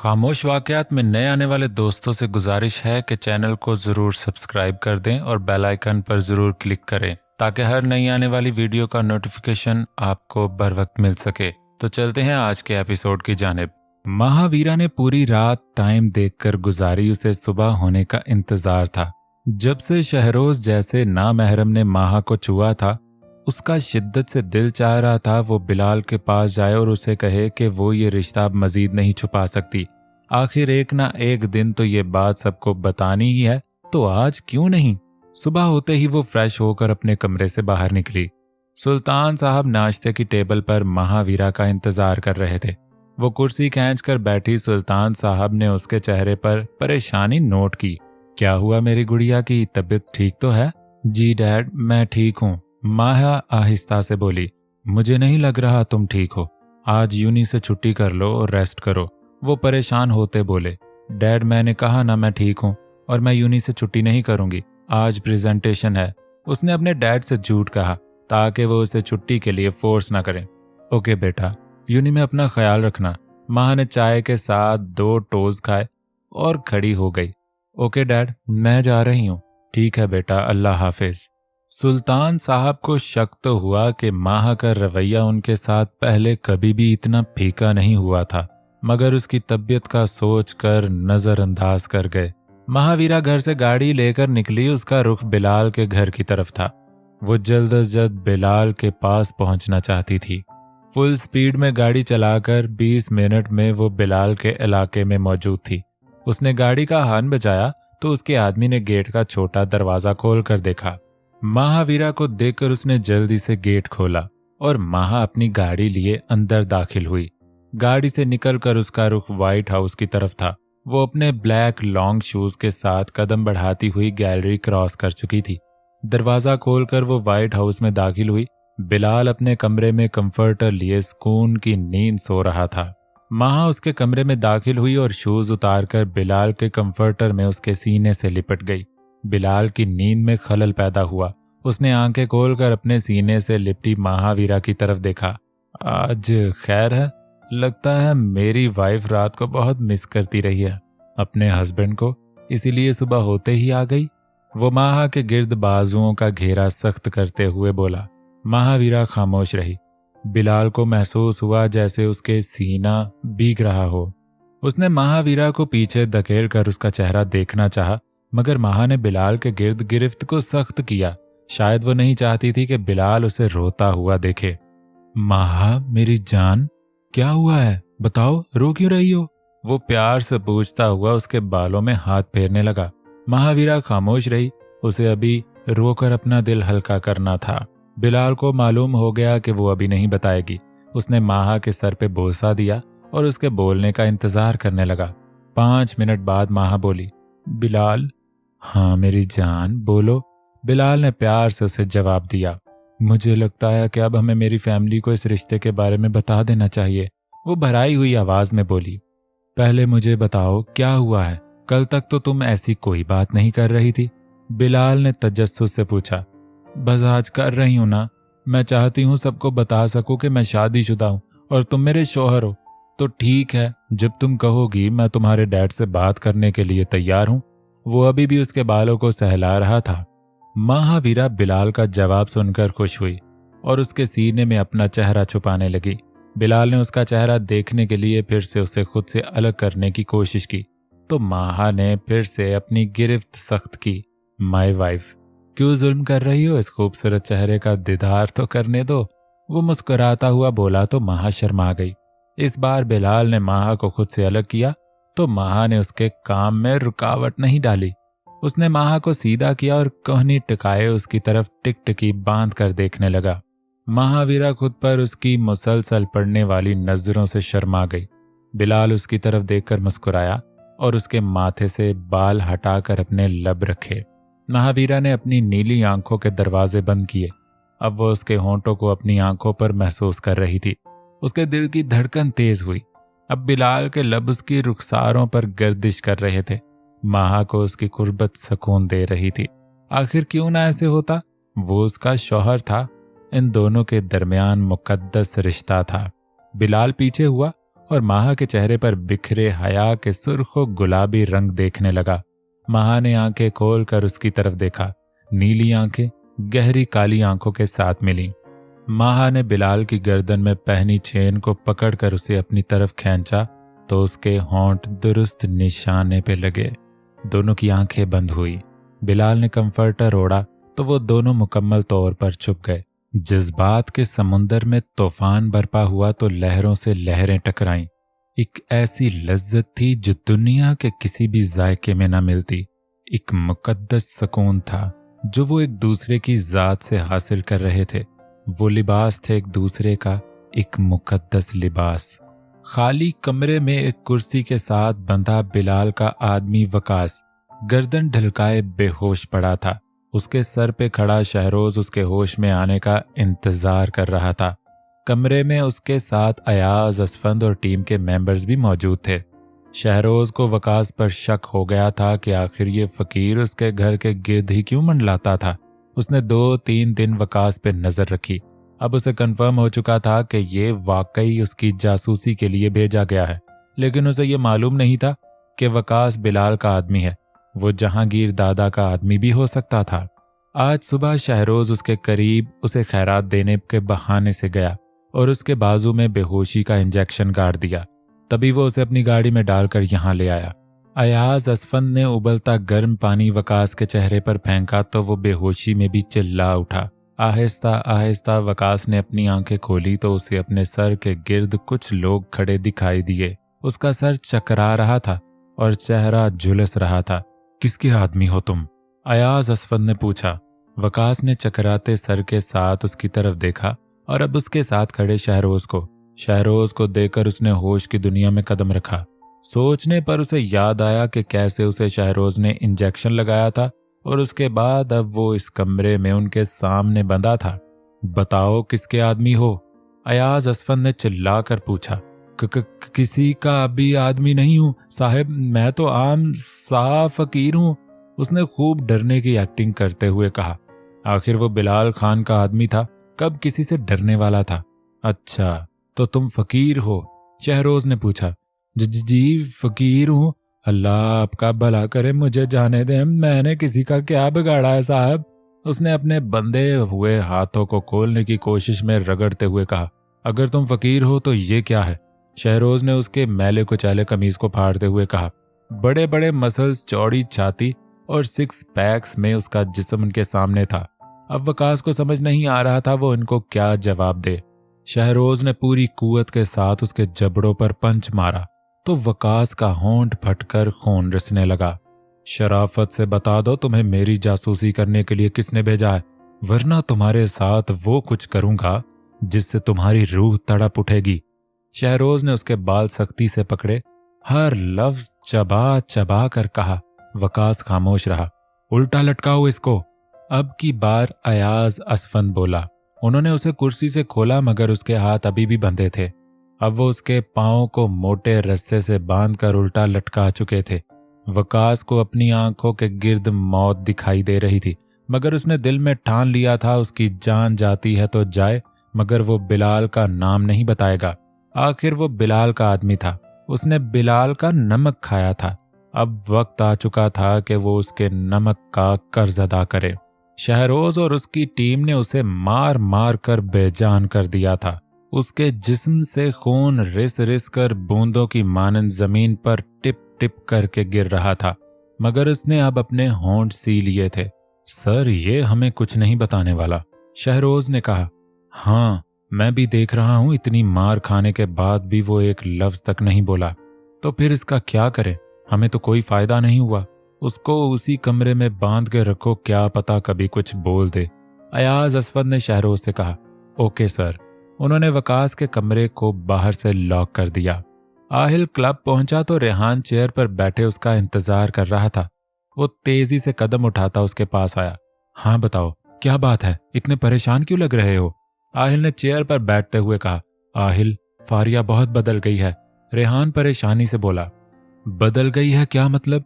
खामोश वाकयात में नए आने वाले दोस्तों से गुजारिश है कि चैनल को ज़रूर सब्सक्राइब कर दें और बेल आइकन पर ज़रूर क्लिक करें ताकि हर नई आने वाली वीडियो का नोटिफिकेशन आपको बर वक्त मिल सके। तो चलते हैं आज के एपिसोड की जानिब। महावीरा ने पूरी रात टाइम देखकर गुजारी, उसे सुबह होने का इंतजार था। जब से शहरोज जैसे नामहरम ने माहा को छुआ था, उसका शिद्दत से दिल चाह रहा था वो बिलाल के पास जाए और उसे कहे कि वो ये रिश्ता अब मजीद नहीं छुपा सकती। आखिर एक ना एक दिन तो ये बात सबको बतानी ही है, तो आज क्यों नहीं। सुबह होते ही वो फ्रेश होकर अपने कमरे से बाहर निकली। सुल्तान साहब नाश्ते की टेबल पर महावीरा का इंतजार कर रहे थे। वो कुर्सी खींचकर बैठी सुल्तान साहब ने उसके चेहरे पर परेशानी नोट की। क्या हुआ मेरी गुड़िया की तबीयत ठीक तो है? जी डैड, मैं ठीक हूँ, माहा आहिस्ता से बोली। मुझे नहीं लग रहा तुम ठीक हो। आज यूनी से छुट्टी कर लो और रेस्ट करो, वो परेशान होते बोले। डैड, मैंने कहा ना मैं ठीक हूँ और मैं यूनी से छुट्टी नहीं करूंगी, आज प्रेजेंटेशन है। उसने अपने डैड से झूठ कहा ताकि वो उसे छुट्टी के लिए फोर्स ना करें। ओके बेटा, यूनी में अपना ख्याल रखना। माँ ने चाय के साथ 2 टोस्ट खाए और खड़ी हो गई। ओके डैड, मैं जा रही हूँ। ठीक है बेटा, अल्लाह हाफिज। सुल्तान साहब को शक तो हुआ कि माह का रवैया उनके साथ पहले कभी भी इतना फीका नहीं हुआ था, मगर उसकी तबीयत का सोच कर नजरअंदाज कर गए। महावीरा घर से गाड़ी लेकर निकली। उसका रुख बिलाल के घर की तरफ था। वो जल्द अज जल्द बिलाल के पास पहुंचना चाहती थी। फुल स्पीड में गाड़ी चलाकर 20 मिनट में वो बिलाल के इलाके में मौजूद थी। उसने गाड़ी का हॉर्न बजाया तो उसके आदमी ने गेट का छोटा दरवाजा खोल कर देखा। महावीरा को देखकर उसने जल्दी से गेट खोला और माहा अपनी गाड़ी लिए अंदर दाखिल हुई। गाड़ी से निकलकर उसका रुख व्हाइट हाउस की तरफ था। वो अपने ब्लैक लॉन्ग शूज के साथ कदम बढ़ाती हुई गैलरी क्रॉस कर चुकी थी। दरवाजा खोलकर वो व्हाइट हाउस में दाखिल हुई। बिलाल अपने कमरे में कंफर्टर लिए सुकून की नींद सो रहा था। माहा उसके कमरे में दाखिल हुई और शूज उतारकर बिलाल के कंफर्टर में उसके सीने से लिपट गई। बिलाल की नींद में खलल पैदा हुआ। उसने आंखें खोलकर अपने सीने से लिपटी महावीरा की तरफ देखा। आज खैर है? लगता है मेरी वाइफ रात को बहुत मिस करती रही है अपने हस्बैंड को, इसीलिए सुबह होते ही आ गई। वो माहा के गिर्द बाजुओं का घेरा सख्त करते हुए बोला। महावीरा खामोश रही। बिलाल को महसूस हुआ जैसे उसके सीना भीग रहा हो। उसने महावीरा को पीछे धकेल कर उसका चेहरा देखना चाहा, मगर माहा ने बिलाल के गिर्द गिरफ्त को सख्त किया। शायद वो नहीं चाहती थी कि बिलाल उसे रोता हुआ देखे। माहा मेरी जान, क्या हुआ है बताओ, रो क्यों रही हो? वो प्यार से पूछता हुआ उसके बालों में हाथ फेरने लगा। महावीरा खामोश रही। उसे अभी रोकर अपना दिल हल्का करना था। बिलाल को मालूम हो गया कि वो अभी नहीं बताएगी। उसने माहा के सर पे बोसा दिया और उसके बोलने का इंतजार करने लगा। 5 मिनट बाद माहा बोली। बिलाल। हाँ मेरी जान, बोलो। बिलाल ने प्यार से उसे जवाब दिया। मुझे लगता है कि अब हमें मेरी फैमिली को इस रिश्ते के बारे में बता देना चाहिए, वो भराई हुई आवाज में बोली। पहले मुझे बताओ क्या हुआ है? कल तक तो तुम ऐसी कोई बात नहीं कर रही थी। बिलाल ने तजस्सुस से पूछा। बस आज कर रही हूं ना। मैं चाहती हूँ सबको बता सकूं कि मैं शादीशुदा हूँ और तुम मेरे शौहर हो। तो ठीक है, जब तुम कहोगी मैं तुम्हारे डैड से बात करने के लिए तैयार हूँ। वो अभी भी उसके बालों को सहला रहा था। महावीरा बिलाल का जवाब सुनकर खुश हुई और उसके सीने में अपना चेहरा छुपाने लगी। बिलाल ने उसका चेहरा देखने के लिए फिर से उसे खुद से अलग करने की कोशिश की, तो माहा ने फिर से अपनी गिरफ्त सख्त की। माय वाइफ, क्यों जुल्म कर रही हो? इस खूबसूरत चेहरे का दीदार तो करने दो। वो मुस्कुराता हुआ बोला तो माहा शर्मा गई। इस बार बिलाल ने माहा को खुद से अलग किया तो माहा ने उसके काम में रुकावट नहीं डाली। उसने माहा को सीधा किया और कोहनी टिकाए उसकी तरफ टिकटिकी बांध कर देखने लगा। महावीरा खुद पर उसकी मुसलसल पड़ने वाली नजरों से शर्मा गई। बिलाल उसकी तरफ देखकर मुस्कुराया और उसके माथे से बाल हटाकर अपने लब रखे। महावीरा ने अपनी नीली आंखों के दरवाजे बंद किए। अब वो उसके होंठों को अपनी आंखों पर महसूस कर रही थी। उसके दिल की धड़कन तेज हुई। अब बिलाल के लब उसकी रुखसारों पर गर्दिश कर रहे थे। माहा को उसकी कुर्बत सुकून दे रही थी। आखिर क्यों ना ऐसे होता? वो उसका शौहर था। इन दोनों के दरमियान मुकद्दस रिश्ता था। बिलाल पीछे हुआ और माहा के चेहरे पर बिखरे हया के सुर्ख और गुलाबी रंग देखने लगा। माहा ने आंखें खोलकर उसकी तरफ देखा। नीली आंखें गहरी काली आंखों के साथ मिली। माहा ने बिलाल की गर्दन में पहनी चेन को पकड़कर उसे अपनी तरफ खींचा तो उसके होंठ दुरुस्त निशाने पे लगे। दोनों की आंखें बंद हुई। बिलाल ने कंफर्टर ओढ़ा तो वो दोनों मुकम्मल तौर पर छुप गए। जज्बात के समुंदर में तूफान बरपा हुआ तो लहरों से लहरें टकराईं। एक ऐसी लज्जत थी जो दुनिया के किसी भी जायके में न मिलती। एक मुकद्दस सुकून था जो वो एक दूसरे की जात से हासिल कर रहे थे। वो लिबास थे एक दूसरे का, एक मुकद्दस लिबास। खाली कमरे में एक कुर्सी के साथ बंधा बिलाल का आदमी वकास गर्दन ढलकाए बेहोश पड़ा था। उसके सर पे खड़ा शहरोज उसके होश में आने का इंतजार कर रहा था। कमरे में उसके साथ अयाज, असफंद और टीम के मेंबर्स भी मौजूद थे। शहरोज को वकास पर शक हो गया था कि आखिर ये फकीर उसके घर के गिर्द ही क्यों मंडलाता था। उसने 2-3 दिन वकास पे नजर रखी। अब उसे कंफर्म हो चुका था कि ये वाकई उसकी जासूसी के लिए भेजा गया है, लेकिन उसे ये मालूम नहीं था कि वकास बिलाल का आदमी है। वो जहांगीर दादा का आदमी भी हो सकता था। आज सुबह शहरोज उसके करीब उसे खैरात देने के बहाने से गया और उसके बाजू में बेहोशी का इंजेक्शन गाड़ दिया। तभी वो उसे अपनी गाड़ी में डालकर यहाँ ले आया। अयाज, असफंद ने उबलता गर्म पानी वकास के चेहरे पर फेंका तो वो बेहोशी में भी चिल्ला उठा। आहिस्ता आहिस्ता वकास ने अपनी आंखें खोली तो उसे अपने सर के गिर्द कुछ लोग खड़े दिखाई दिए। उसका सर चकरा रहा था और चेहरा झुलस रहा था। किसके आदमी हो तुम? अयाज, असफंद ने पूछा। वकास ने चकराते सर के साथ उसकी तरफ देखा और अब उसके साथ खड़े शहरोज को देखकर उसने होश की दुनिया में कदम रखा। सोचने पर उसे याद आया कि कैसे उसे शहरोज ने इंजेक्शन लगाया था और उसके बाद अब वो इस कमरे में उनके सामने बंधा था। बताओ किसके आदमी हो? अयाज, असफंद ने चिल्लाकर पूछा। किसी का भी आदमी नहीं हूं साहब, मैं तो आम सा फकीर हूं, उसने खूब डरने की एक्टिंग करते हुए कहा। आखिर वो बिलाल खान का आदमी था, कब किसी से डरने वाला था? अच्छा, तो तुम फकीर हो? शहरोज ने पूछा। जी फकीर हूँ। अल्लाह आपका भला करे, मुझे जाने दें, मैंने किसी का क्या बिगाड़ा है साहब? उसने अपने बंधे हुए हाथों को खोलने की कोशिश में रगड़ते हुए कहा। अगर तुम फकीर हो तो ये क्या है? शहरोज ने उसके मैले कुचैले कमीज को फाड़ते हुए कहा। बड़े बड़े मसल्स, चौड़ी छाती और 6 पैक्स में उसका जिस्म उनके सामने था। अब वकास को समझ नहीं आ रहा था वो इनको क्या जवाब दे। शहरोज ने पूरी कुव्वत के साथ उसके जबड़ों पर पंच मारा तो वकास का होंठ फटकर खून रिसने लगा। शराफत से बता दो तुम्हें मेरी जासूसी करने के लिए किसने भेजा है, वरना तुम्हारे साथ वो कुछ करूंगा जिससे तुम्हारी रूह तड़प उठेगी। शहरोज ने उसके बाल सख्ती से पकड़े, हर लफ्ज चबा चबा कर कहा। वकास खामोश रहा। उल्टा लटकाओ इसको। अब की बार अयाज, असफंद बोला। उन्होंने उसे कुर्सी से खोला मगर उसके हाथ अभी भी बंधे थे। अब वो उसके पांव को मोटे रस्से से बांधकर उल्टा लटका चुके थे। वकास को अपनी आंखों के गिर्द मौत दिखाई दे रही थी, मगर उसने दिल में ठान लिया था उसकी जान जाती है तो जाए, मगर वो बिलाल का नाम नहीं बताएगा। आखिर वो बिलाल का आदमी था, उसने बिलाल का नमक खाया था। अब वक्त आ चुका था कि वो उसके नमक का कर्ज अदा करे। शहरोज और उसकी टीम ने उसे मार मार कर बेजान कर दिया था। उसके जिस्म से खून रिस रिस कर बूंदों की मानंद जमीन पर टिप टिप करके गिर रहा था, मगर उसने अब अपने होंठ सी लिए थे। सर, ये हमें कुछ नहीं बताने वाला, शहरोज ने कहा। हाँ, मैं भी देख रहा हूं, इतनी मार खाने के बाद भी वो एक लफ्ज तक नहीं बोला। तो फिर इसका क्या करें? हमें तो कोई फायदा नहीं हुआ। उसको उसी कमरे में बांध के रखो, क्या पता कभी कुछ बोल दे। अयाज, असफंद ने शहरोज से कहा। Okay sir. उन्होंने वकास के कमरे को बाहर से लॉक कर दिया। आहिल क्लब पहुंचा तो रेहान चेयर पर बैठे उसका इंतजार कर रहा था। वो तेजी से कदम उठाता उसके पास आया। हाँ बताओ, क्या बात है, इतने परेशान क्यों लग रहे हो? आहिल ने चेयर पर बैठते हुए कहा। आहिल, फारिया बहुत बदल गई है, रेहान परेशानी से बोला। बदल गई है क्या मतलब?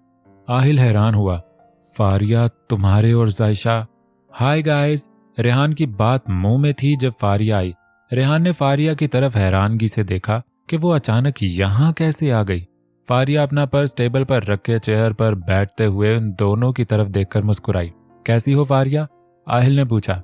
आहिल हैरान हुआ। फारिया, तुम्हारे और जायशा। Hi guys. रेहान की बात मुंह में थी जब फारिया आई। रेहान ने फारिया की तरफ हैरानगी से देखा कि वो अचानक यहाँ कैसे आ गई। फारिया अपना पर्स टेबल पर रख के चेयर पर बैठते हुए उन दोनों की तरफ देखकर मुस्कुराई। कैसी हो फारिया? आहिल ने पूछा।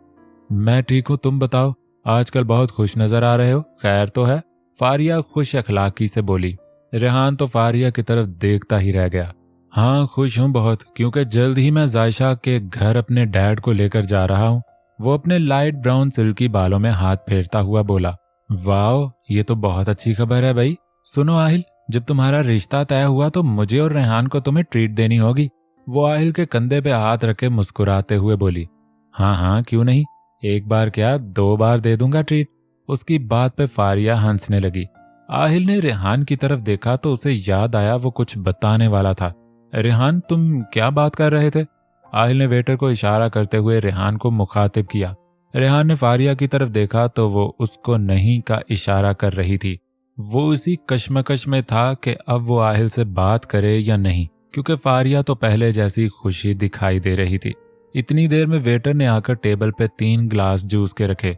मैं ठीक हूँ, तुम बताओ, आजकल बहुत खुश नजर आ रहे हो, खैर तो है? फारिया खुश अखलाकी से बोली। रेहान तो फारिया की तरफ देखता ही रह गया। हाँ खुश हूँ बहुत, क्योंकि जल्द ही मैं जायशा के घर अपने डैड को लेकर जा रहा हूँ। वो अपने लाइट ब्राउन सिल्की बालों में हाथ फेरता हुआ बोला। वाह, ये तो बहुत अच्छी खबर है भाई। सुनो आहिल, जब तुम्हारा रिश्ता तय हुआ तो मुझे और रेहान को तुम्हें ट्रीट देनी होगी। वो आहिल के कंधे पे हाथ रखे मुस्कुराते हुए बोली। हाँ हाँ क्यों नहीं, एक बार क्या 2 बार दे दूंगा ट्रीट। उसकी बात पे फारिया हंसने लगी। आहिल ने रेहान की तरफ देखा तो उसे याद आया वो कुछ बताने वाला था। रेहान तुम क्या बात कर रहे थे? आहिल ने वेटर को इशारा करते हुए रेहान को मुखातिब किया। रेहान ने फारिया की तरफ देखा तो वो उसको नहीं का इशारा कर रही थी। वो उसी कश्मकश में था कि अब वो आहिल से बात करे या नहीं, क्योंकि फारिया तो पहले जैसी खुशी दिखाई दे रही थी। इतनी देर में वेटर ने आकर टेबल पे 3 ग्लास जूस के रखे।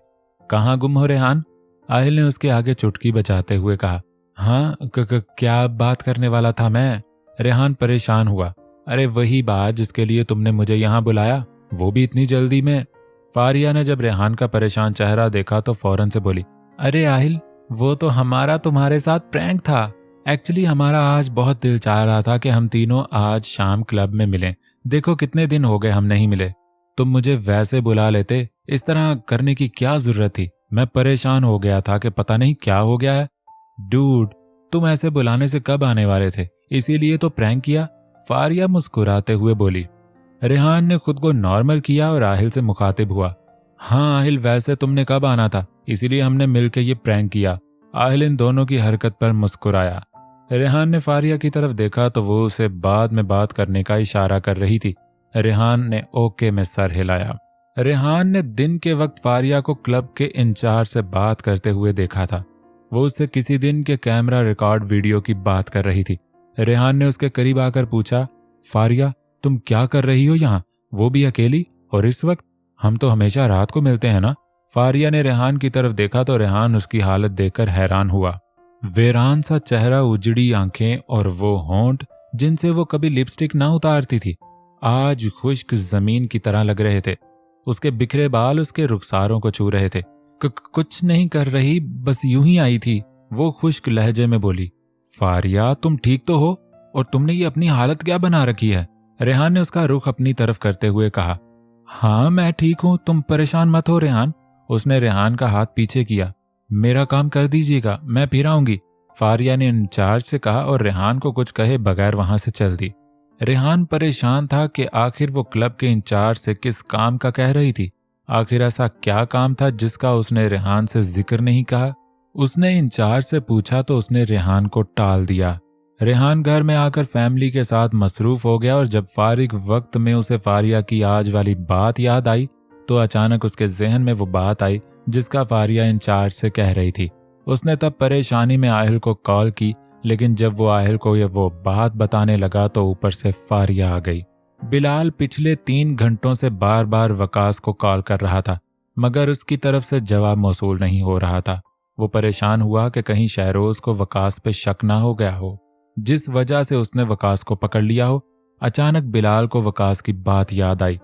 कहाँ गुम हो रेहान? आहिल ने उसके आगे चुटकी बजाते हुए कहा। हाँ क्या बात करने वाला था मैं? रेहान परेशान हुआ। अरे वही बात जिसके लिए तुमने मुझे यहाँ बुलाया, वो भी इतनी जल्दी में? फारिया ने जब रेहान का परेशान चेहरा देखा तो फौरन से बोली। अरे आहिल, वो तो हमारा तुम्हारे साथ प्रैंक था। एक्चुअली हमारा आज बहुत दिल चाह रहा था कि हम तीनों आज शाम क्लब में मिलें। देखो कितने दिन हो गए हम नहीं मिले। तुम मुझे वैसे बुला लेते, इस तरह करने की क्या जरूरत थी? मैं परेशान हो गया था कि पता नहीं क्या हो गया है। डूड, तुम ऐसे बुलाने से कब आने वाले थे, इसीलिए तो प्रैंक किया। फारिया मुस्कुराते हुए बोली। रेहान ने खुद को नॉर्मल किया और आहिल से मुखातिब हुआ। हाँ आहिल, वैसे तुमने कब आना था, इसीलिए हमने मिलकर ये प्रैंक किया। आहिल इन दोनों की हरकत पर मुस्कुराया। रेहान ने फारिया की तरफ देखा तो वो उसे बाद में बात करने का इशारा कर रही थी। रेहान ने ओके में सर हिलाया। रेहान ने दिन के वक्त फारिया को क्लब के इंचार्ज से बात करते हुए देखा था। वो उससे किसी दिन के कैमरा रिकॉर्ड वीडियो की बात कर रही थी। रेहान ने उसके करीब आकर पूछा, फारिया तुम क्या कर रही हो यहाँ, वो भी अकेली, और इस वक्त? हम तो हमेशा रात को मिलते हैं ना? फारिया ने रेहान की तरफ देखा तो रेहान उसकी हालत देखकर हैरान हुआ। वीरान सा चेहरा, उजड़ी आंखें और वो होंठ जिनसे वो कभी लिपस्टिक ना उतारती थी, आज खुश्क जमीन की तरह लग रहे थे। उसके बिखरे बाल उसके रुखसारों को छू रहे थे। कुछ नहीं कर रही, बस यूं ही आई थी, वो खुश्क लहजे में बोली। फारिया तुम ठीक तो हो? और तुमने ये अपनी हालत क्या बना रखी है? रेहान ने उसका रुख अपनी तरफ करते हुए कहा। हाँ मैं ठीक हूं, तुम परेशान मत हो रेहान। उसने रेहान का हाथ पीछे किया। मेरा काम कर दीजिएगा, मैं फिर आऊंगी, फारिया ने इंचार्ज से कहा और रेहान को कुछ कहे बगैर वहां से चल दी। रेहान परेशान था कि आखिर वो क्लब के इंचार्ज से किस काम का कह रही थी। आखिर ऐसा क्या काम था जिसका उसने रेहान से जिक्र नहीं कहा? उसने इंचार्ज से पूछा तो उसने रेहान को टाल दिया। रेहान घर में आकर फैमिली के साथ मसरूफ हो गया और जब फारिग वक्त में उसे फारिया की आज वाली बात याद आई तो अचानक उसके जहन में वो बात आई जिसका फारिया इंचार्ज से कह रही थी। उसने तब परेशानी में आहिल को कॉल की, लेकिन जब वो आहिल को ये वो बात बताने लगा तो ऊपर से फारिया आ गई। बिलाल पिछले 3 घंटों से बार बार वकास को कॉल कर रहा था, मगर उसकी तरफ से जवाब मौसूल नहीं हो रहा था। वो परेशान हुआ कि कहीं शहरोज को वकास पे शक ना हो गया हो, जिस वजह से उसने वकास को पकड़ लिया हो। अचानक बिलाल को वकास की बात याद आई।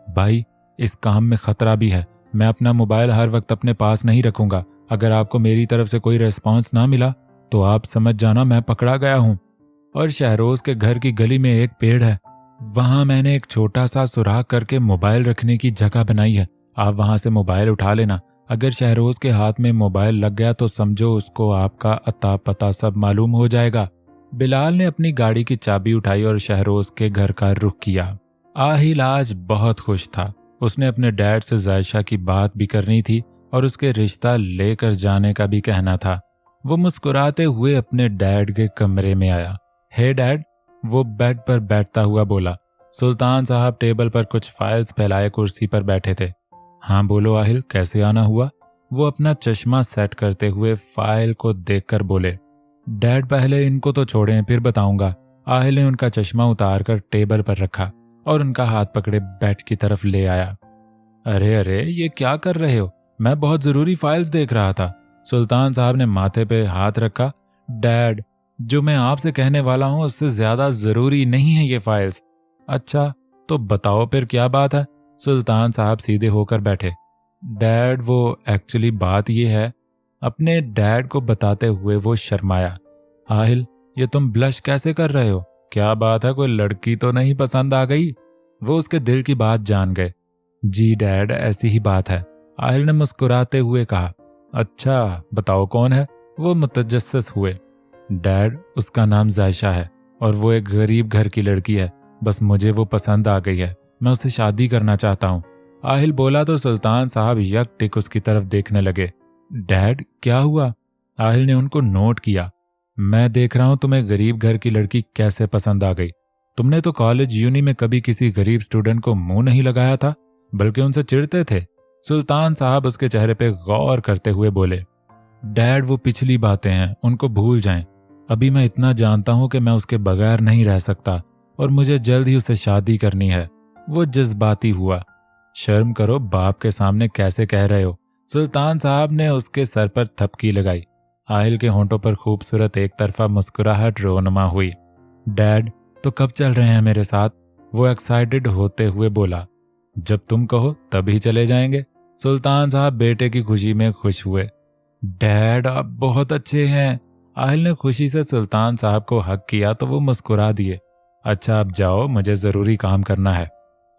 भाई, इस काम में खतरा भी है, मैं अपना मोबाइल हर वक्त अपने पास नहीं रखूंगा। अगर आपको मेरी तरफ से कोई रिस्पॉन्स ना मिला तो आप समझ जाना मैं पकड़ा गया हूं। और शहरोज के घर की गली में एक पेड़ है, वहां मैंने एक छोटा सा सुराख करके मोबाइल रखने की जगह बनाई है। आप वहां से मोबाइल उठा लेना। अगर शहरोज के हाथ में मोबाइल लग गया तो समझो उसको आपका अता पता सब मालूम हो जाएगा। बिलाल ने अपनी गाड़ी की चाबी उठाई और शहरोज के घर का रुख किया। आहिल आज बहुत खुश था। उसने अपने डैड से जायशा की बात भी करनी थी और उसके रिश्ता लेकर जाने का भी कहना था। वो मुस्कुराते हुए अपने डैड के कमरे में आया। हे डैड, वो बेड पर बैठता हुआ बोला। सुल्तान साहब टेबल पर कुछ फाइल्स फैलाए कुर्सी पर बैठे थे। हाँ बोलो आहिल, कैसे आना हुआ? वो अपना चश्मा सेट करते हुए फाइल को देखकर बोले। डैड पहले इनको तो छोड़ें, फिर बताऊंगा। आहिल ने उनका चश्मा उतार कर टेबल पर रखा और उनका हाथ पकड़े बेड की तरफ ले आया। अरे अरे, ये क्या कर रहे हो? मैं बहुत जरूरी फाइल्स देख रहा था। सुल्तान साहब ने माथे पे हाथ रखा। डैड, जो मैं आपसे कहने वाला हूँ उससे ज्यादा जरूरी नहीं है ये फाइल्स। अच्छा, तो बताओ फिर क्या बात है। सुल्तान साहब सीधे होकर बैठे। डैड, वो एक्चुअली बात ये है। अपने डैड को बताते हुए वो शर्माया। आहिल, ये तुम ब्लश कैसे कर रहे हो? क्या बात है, कोई लड़की तो नहीं पसंद आ गई? वो उसके दिल की बात जान गए। जी डैड, ऐसी ही बात है, आहिल ने मुस्कुराते हुए कहा। अच्छा, बताओ कौन है? वो मुतजस्सिस हुए। डैड, उसका नाम जायशा है और वो एक गरीब घर की लड़की है। बस मुझे वो पसंद आ गई है, मैं उससे शादी करना चाहता हूँ। आहिल बोला तो सुल्तान साहब यकटिक उसकी तरफ देखने लगे। डैड, क्या हुआ? आहिल ने उनको नोट किया। मैं देख रहा हूं तुम्हें गरीब घर की लड़की कैसे पसंद आ गई। तुमने तो कॉलेज यूनी में कभी किसी गरीब स्टूडेंट को मुंह नहीं लगाया था, बल्कि उनसे चिढ़ते थे। सुल्तान साहब उसके चेहरे पे गौर करते हुए बोले। डैड, वो पिछली बातें हैं, उनको भूल जाएं। अभी मैं इतना जानता हूं कि मैं उसके बगैर नहीं रह सकता और मुझे जल्द ही उससे शादी करनी है। वो जज्बाती हुआ। शर्म करो, बाप के सामने कैसे कह रहे हो? सुल्तान साहब ने उसके सर पर थपकी लगाई। आहिल के होंठों पर खूबसूरत एक तरफा मुस्कुराहट रोनमा हुई। डैड, तो कब चल रहे हैं मेरे साथ? वो एक्साइटेड होते हुए बोला। जब तुम कहो तभी चले जाएंगे। सुल्तान साहब बेटे की खुशी में खुश हुए। डैड, आप बहुत अच्छे हैं। आहिल ने खुशी से सुल्तान साहब को हक किया तो वो मुस्कुरा दिए। अच्छा, अब जाओ, मुझे जरूरी काम करना है।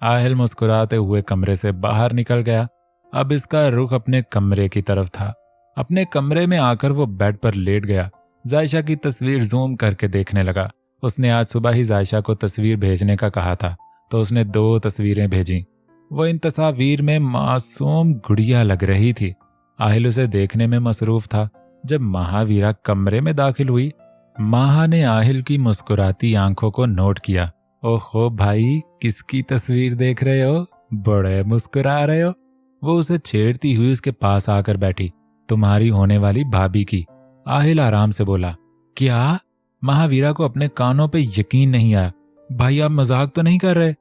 आहिल मुस्कुराते हुए कमरे से बाहर निकल गया। अब इसका रुख अपने कमरे की तरफ था। अपने कमरे में आकर वो बेड पर लेट गया। जायशा की तस्वीर जूम करके देखने लगा। उसने आज सुबह ही जायशा को तस्वीर भेजने का कहा था, तो उसने 2 तस्वीरें भेजी। वो इन तस्वीर में मासूम गुड़िया लग रही थी। आहिल उसे देखने में मसरूफ था। जब महावीरा कमरे में दाखिल हुई, माहा ने आहिल की मुस्कुराती आंखों को नोट किया। ओहो भाई, किसकी तस्वीर देख रहे हो? बड़े मुस्कुरा रहे हो। वो उसे छेड़ती हुई उसके पास आकर बैठी। तुम्हारी होने वाली भाभी की। आहिल आराम से बोला। क्या? महावीरा को अपने कानों पे यकीन नहीं आया। भाई, आप मजाक तो नहीं कर रहे?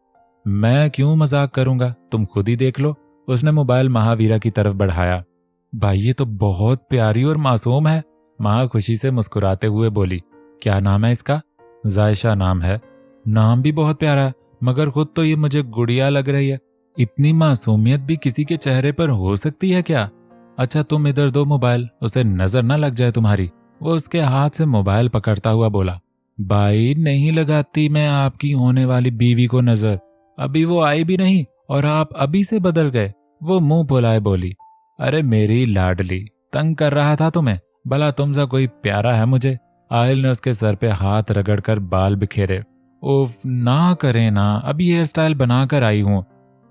मैं क्यों मजाक करूंगा, तुम खुद ही देख लो। उसने मोबाइल महावीरा की तरफ बढ़ाया। भाई, ये तो बहुत प्यारी और मासूम है। माँ खुशी से मुस्कुराते हुए बोली। क्या नाम है इसका? जायशा नाम है। नाम भी बहुत प्यारा है, मगर खुद तो ये मुझे गुड़िया लग रही है। इतनी मासूमियत भी किसी के चेहरे पर हो सकती है क्या? अच्छा, तुम इधर दो मोबाइल, उसे नजर ना लग जाए तुम्हारी। वो उसके हाथ से मोबाइल पकड़ता हुआ बोला। भाई, नहीं लगाती मैं आपकी होने वाली बीवी को नजर। अभी वो आई भी नहीं और आप अभी से बदल गए। वो मुंह फुलाए बोली। अरे मेरी लाडली, तंग कर रहा था तुम्हें? भला तुमसा कोई प्यारा है मुझे? आहिल ने उसके सर पे हाथ रगड़कर बाल बिखेरे। उफ, ना करें ना, अभी हेयर स्टाइल बनाकर आई हूँ।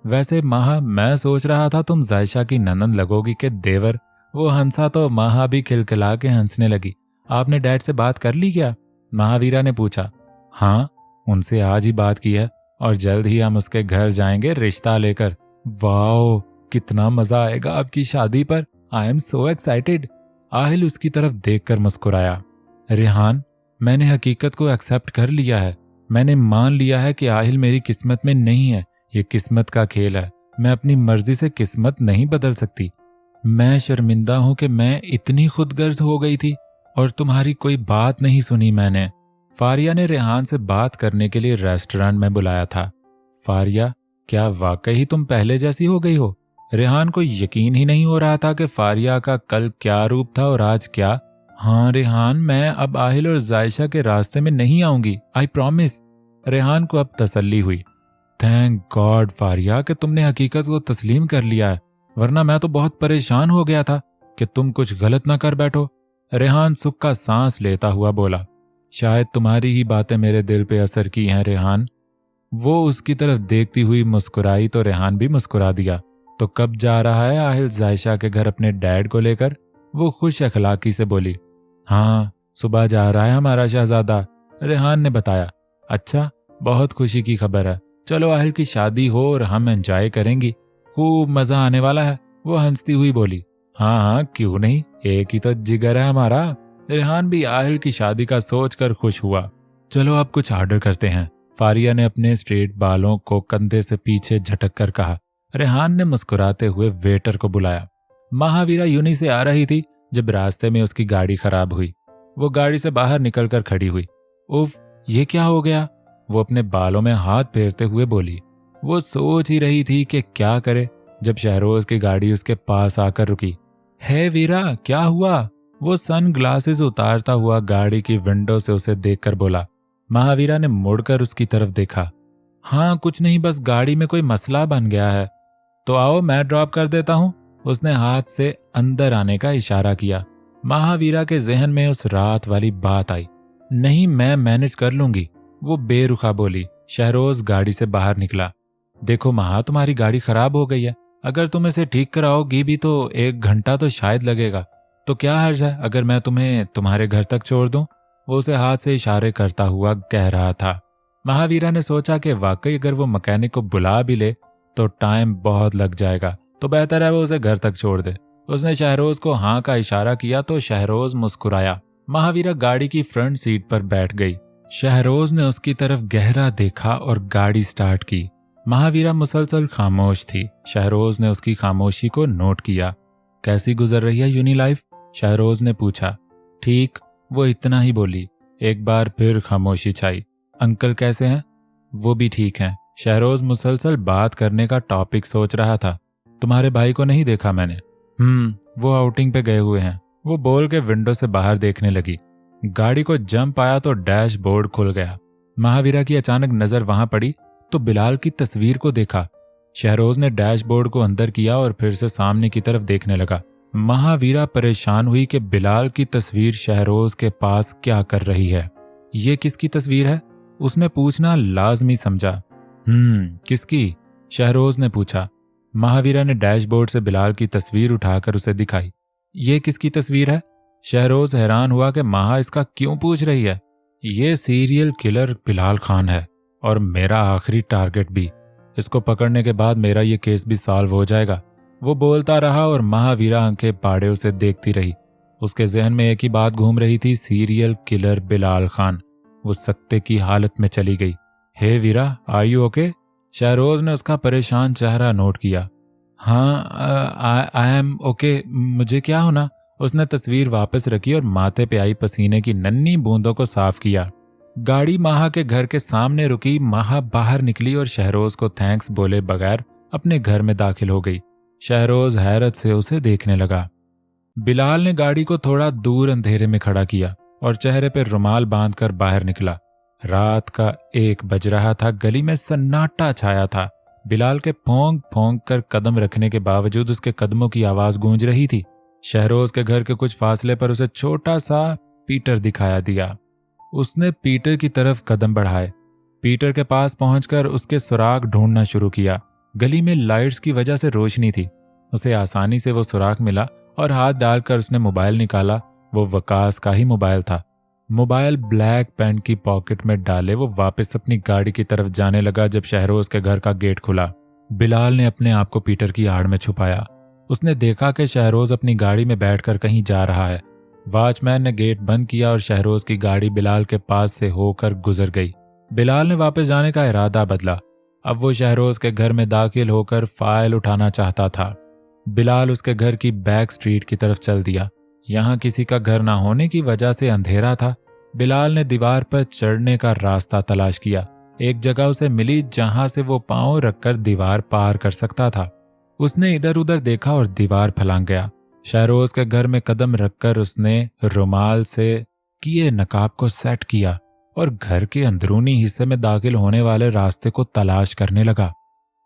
वैसे माहा, मैं सोच रहा था तुम जायशा की ननंद लगोगी कि देवर। वो हंसा तो माहा भी खिलखिला के हंसने लगी। आपने डैड से बात कर ली क्या? महावीरा ने पूछा। हाँ, उनसे आज ही बात की है और जल्द ही हम उसके घर जाएंगे रिश्ता लेकर। वाओ, कितना मजा आएगा आपकी शादी पर। I am so excited. Aahil उसकी तरफ देखकर मुस्कुराया। रेहान, मैंने हकीकत को एक्सेप्ट कर लिया है। मैंने मान लिया है कि आहिल मेरी किस्मत में नहीं है। ये किस्मत का खेल है। मैं अपनी मर्जी से किस्मत नहीं बदल सकती। मैं शर्मिंदा हूं कि मैं इतनी खुदगर्ज हो गई थी और तुम्हारी कोई बात नहीं सुनी मैंने। फारिया ने रेहान से बात करने के लिए रेस्टोरेंट में बुलाया था। फारिया, क्या वाकई तुम पहले जैसी हो गई हो? रेहान को यकीन ही नहीं हो रहा था कि फारिया का कल क्या रूप था और आज क्या। हाँ रेहान, मैं अब आहिल और जायशा के रास्ते में नहीं आऊंगी, आई प्रॉमिस। रेहान को अब तसल्ली हुई। थैंक गॉड फारिया कि तुमने हकीकत को तस्लीम कर लिया है, वरना मैं तो बहुत परेशान हो गया था कि तुम कुछ गलत ना कर बैठो। रेहान सुख का सांस लेता हुआ बोला। शायद तुम्हारी ही बातें मेरे दिल पे असर की हैं रेहान। वो उसकी तरफ देखती हुई मुस्कुराई तो रेहान भी मुस्कुरा दिया। तो कब जा रहा है आहिल जायशा के घर अपने डैड को लेकर? वो खुश अखलाकी से बोली। हाँ, सुबह जा रहा है हमारा शहजादा, रेहान ने बताया। अच्छा, बहुत खुशी की खबर है। चलो, आहिल की शादी हो और हम एंजॉय करेंगी, खूब मजा आने वाला है। वो हंसती हुई बोली। हाँ हाँ, क्यों नहीं, एक ही तो जिगर है हमारा। रेहान भी आहिल की शादी का सोचकर खुश हुआ। चलो अब कुछ ऑर्डर करते हैं, फारिया ने अपने स्ट्रेट बालों को कंधे से पीछे झटक कर कहा। रेहान ने मुस्कुराते हुए वेटर को बुलाया। महावीरा यूनी से आ रही थी जब रास्ते में उसकी गाड़ी खराब हुई। वो गाड़ी से बाहर निकलकर खड़ी हुई। उफ, ये क्या हो गया? वो अपने बालों में हाथ फेरते हुए बोली। वो सोच ही रही थी कि क्या करे जब शहरोज की गाड़ी उसके पास आकर रुकी। हे वीरा, क्या हुआ? वो सन ग्लासेस उतारता हुआ गाड़ी की विंडो से उसे देखकर बोला। महावीरा ने मुड़कर उसकी तरफ देखा। हाँ कुछ नहीं, बस गाड़ी में कोई मसला बन गया है। तो आओ मैं ड्रॉप कर देता हूँ। उसने हाथ से अंदर आने का इशारा किया। महावीरा के जहन में उस रात वाली बात आई। नहीं, मैं मैनेज कर लूंगी, वो बेरुखा बोली। शहरोज गाड़ी से बाहर निकला। देखो महा, तुम्हारी गाड़ी खराब हो गई है। अगर तुम इसे ठीक कराओगी भी तो 1 घंटा तो शायद लगेगा। तो क्या हर्ज है अगर मैं तुम्हें तुम्हारे घर तक छोड़ दूं? वो उसे हाथ से इशारे करता हुआ कह रहा था। महावीरा ने सोचा कि वाकई अगर वो मैकेनिक को बुला भी ले तो टाइम बहुत लग जाएगा, तो बेहतर है वो उसे घर तक छोड़ दे। उसने शहरोज को हाँ का इशारा किया तो शहरोज मुस्कुराया। महावीरा गाड़ी की फ्रंट सीट पर बैठ गई। शहरोज ने उसकी तरफ गहरा देखा और गाड़ी स्टार्ट की। महावीरा मुसलसल खामोश थी। शहरोज ने उसकी खामोशी को नोट किया। कैसी गुजर रही है यूनी लाइफ? शहरोज ने पूछा। ठीक, वो इतना ही बोली। एक बार फिर खामोशी छाई। अंकल कैसे हैं? वो भी ठीक हैं। शहरोज मुसलसल बात करने का टॉपिक सोच रहा था। तुम्हारे भाई को नहीं देखा मैंने। वो आउटिंग पे गए हुए हैं, वो बोल के विंडो से बाहर देखने लगी। गाड़ी को जंप आया तो डैशबोर्ड खुल गया। महावीरा की अचानक नजर वहां पड़ी तो बिलाल की तस्वीर को देखा। शहरोज ने डैशबोर्ड को अंदर किया और फिर से सामने की तरफ देखने लगा। महावीरा परेशान हुई कि बिलाल की तस्वीर शहरोज के पास क्या कर रही है। ये किसकी तस्वीर है? उसने पूछना लाजमी समझा। किसकी? शहरोज ने पूछा। महावीरा ने डैशबोर्ड से बिलाल की तस्वीर उठाकर उसे दिखाई। ये किसकी तस्वीर है? शहरोज हैरान हुआ कि माँ इसका क्यों पूछ रही है। ये सीरियल किलर बिलाल खान है और मेरा आखिरी टारगेट भी। इसको पकड़ने के बाद मेरा ये केस भी सॉल्व हो जाएगा। वो बोलता रहा और महावीरा आंखें पाड़े उसे देखती रही। उसके जहन में एक ही बात घूम रही थी, सीरियल किलर बिलाल खान। वो सकते की हालत में चली गई। हे वीरा, आर यू ओके? शहरोज ने उसका परेशान चेहरा नोट किया। हाँ, आई एम ओके। मुझे क्या होना? उसने तस्वीर वापस रखी और माथे पे आई पसीने की नन्ही बूंदों को साफ किया। गाड़ी माहा के घर के सामने रुकी। माहा बाहर निकली और शहरोज को थैंक्स बोले बगैर अपने घर में दाखिल हो गई। शहरोज हैरत से उसे देखने लगा। बिलाल ने गाड़ी को थोड़ा दूर अंधेरे में खड़ा किया और चेहरे पर रुमाल बांधकर बाहर निकला। रात का 1 बज रहा था। गली में सन्नाटा छाया था। बिलाल के भौंक भौंक कर कदम रखने के बावजूद उसके कदमों की आवाज गूंज रही थी। शहरोज के घर के कुछ फासले पर उसे छोटा सा पीटर दिखाया दिया। उसने पीटर की तरफ कदम बढ़ाए। पीटर के पास पहुंचकर उसके सुराग ढूंढना शुरू किया। गली में लाइट्स की वजह से रोशनी थी। उसे आसानी से वो सुराग मिला और हाथ डालकर उसने मोबाइल निकाला। वो वकास का ही मोबाइल था। मोबाइल ब्लैक पैंट की पॉकेट में डाले वो वापस अपनी गाड़ी की तरफ जाने लगा जब शहरोज के घर का गेट खुला। बिलाल ने अपने आप को पीटर की आड़ में छुपाया। उसने देखा कि शहरोज अपनी गाड़ी में बैठकर कहीं जा रहा है। वॉचमैन ने गेट बंद किया और शहरोज की गाड़ी बिलाल के पास से होकर गुजर गई। बिलाल ने वापस जाने का इरादा बदला। अब वो शहरोज के घर में दाखिल होकर फाइल उठाना चाहता था। बिलाल उसके घर की बैक स्ट्रीट की तरफ चल दिया। यहाँ किसी का घर ना होने की वजह से अंधेरा था। बिलाल ने दीवार पर चढ़ने का रास्ता तलाश किया। एक जगह उसे मिली जहां से वो पांव रखकर दीवार पार कर सकता था। उसने इधर उधर देखा और दीवार फलांग गया। शहरोज के घर में कदम रखकर उसने रुमाल से किए नकाब को सेट किया और घर के अंदरूनी हिस्से में दाखिल होने वाले रास्ते को तलाश करने लगा।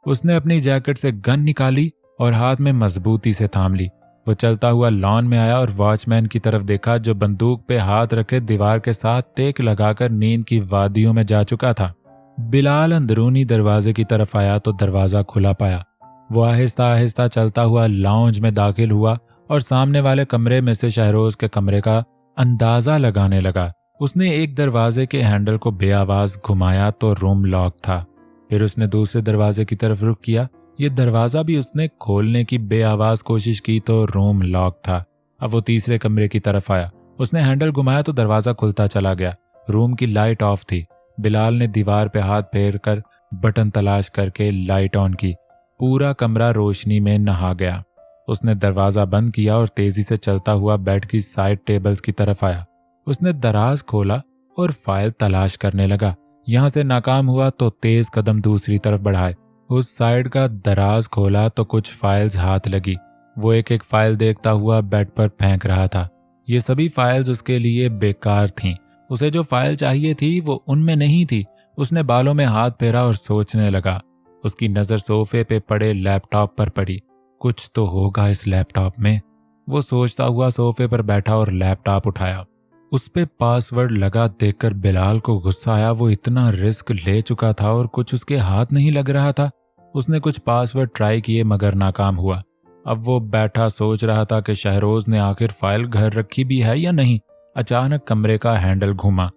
उसने अपनी जैकेट से गन निकाली और हाथ में मजबूती से थाम ली। वो चलता हुआ लॉन में आया और वॉचमैन की तरफ देखा जो बंदूक पे हाथ रखे दीवार के साथ टेक लगाकर नींद की वादियों में जा चुका था। बिलाल अंदरूनी दरवाजे की तरफ आया तो दरवाजा खुला पाया। वो आहिस्ता आहिस्ता चलता हुआ लाउंज में दाखिल हुआ और सामने वाले कमरे में से शहरोज के कमरे का अंदाजा लगाने लगा। उसने एक दरवाजे के हैंडल को बेआवाज घुमाया तो रूम लॉक था। फिर उसने दूसरे दरवाजे की तरफ रुख किया। ये दरवाजा भी उसने खोलने की बेआवाज कोशिश की तो रूम लॉक था। अब वो तीसरे कमरे की तरफ आया। उसने हैंडल घुमाया तो दरवाजा खुलता चला गया। रूम की लाइट ऑफ थी। बिलाल ने दीवार पे हाथ फेर कर बटन तलाश करके लाइट ऑन की। पूरा कमरा रोशनी में नहा गया। उसने दरवाजा बंद किया और तेजी से चलता हुआ बेड की साइड टेबल्स की तरफ आया। उसने दराज खोला और फाइल तलाश करने लगा। यहाँ से नाकाम हुआ तो तेज कदम दूसरी तरफ बढ़ाए। उस साइड का दराज खोला तो कुछ फाइल्स हाथ लगी। वो एक एक फाइल देखता हुआ बेड पर फेंक रहा था। ये सभी फाइल्स उसके लिए बेकार थीं। उसे जो फाइल चाहिए थी वो उनमें नहीं थी। उसने बालों में हाथ फेरा और सोचने लगा। उसकी नज़र सोफे पे पड़े लैपटॉप पर पड़ी। कुछ तो होगा इस लैपटॉप में। वो सोचता हुआ सोफे पर बैठा और लैपटॉप उठाया। उस पे पासवर्ड लगा देखकर बिलाल को गुस्सा आया। वो इतना रिस्क ले चुका था और कुछ उसके हाथ नहीं लग रहा था। उसने कुछ पासवर्ड ट्राई किए मगर नाकाम हुआ। अब वो बैठा सोच रहा था कि शहरोज ने आखिर फाइल घर रखी भी है या नहीं। अचानक कमरे का हैंडल घूमा।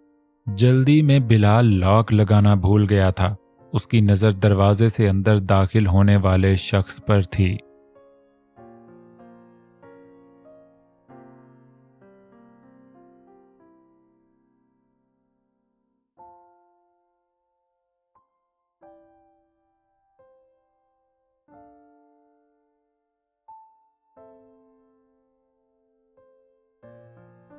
जल्दी में बिलाल लॉक लगाना भूल गया था। उसकी नज़र दरवाजे से अंदर दाखिल होने वाले शख्स पर थी।